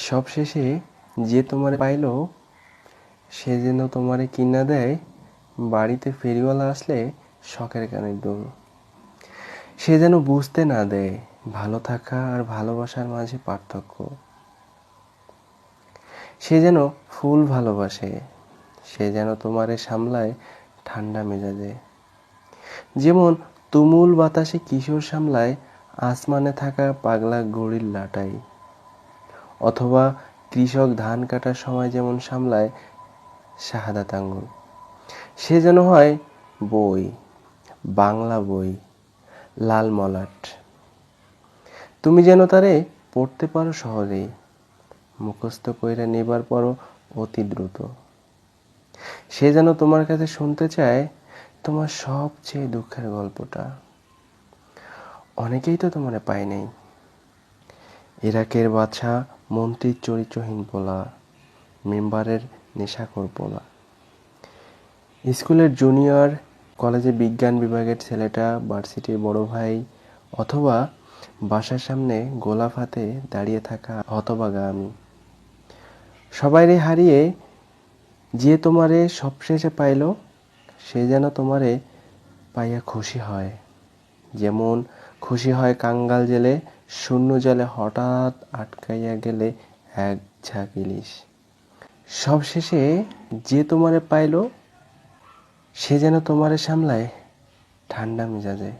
সবশেষে যে তোমারে পাইল সে যেন তোমারে কিনা দেয় বাড়িতে ফেরিওয়ালা আসলে শখের কানের দুল। সে যেন বুঝতে না দেয় ভালো থাকা আর ভালোবাসার মাঝে পার্থক্য। সে যেন ফুল ভালোবাসে, সে যেন তোমারে সামলায় ঠান্ডা মেজাজে। যেমন তুমুল বাতাসে কিশোর সামলায় আসমানে থাকা পাগলা ঘড়ির লাটাই, অথবা কৃষক ধান কাটার সময় যেমন সামলায় শাহাদাত আঙ্গুল। সে যেন হয় বই, বাংলা বই, লাল মলাট। তুমি যেন তারে পড়তে পারো সহজেই, মুখস্থ কইরা নেবার পরও অতি দ্রুত। সে যেন তোমার কাছে শুনতে চায় তোমার সবচেয়ে দুঃখের গল্পটা। অনেকেই তো তোমারে পায় নাই। ইরাকের বাদশা, মন্ত্রীর চরিত্রহীন পোলা, মেম্বারের নেশাখোর পোলা, স্কুলের জুনিয়র, কলেজে বিজ্ঞান বিভাগের ছেলেটা, ভার্সিটির বড় ভাই, অথবা বাসার সামনে গোলাপ হাতে দাঁড়িয়ে থাকা হতভাগা আমি। সবাইরে হারিয়ে যে তোমারে সবশেষে পাইল সে যেন তোমারে পাইয়া খুশি হয়, যেমন খুশি হয় কাঙ্গাল জেলে শূন্য জলে হঠাৎ আটকাইয়া গেলে এক ঝাঁক ইলিশ। সবশেষে যে তোমারে পাইল সে যেন তোমারে সামলায় ঠান্ডা মেজাজে।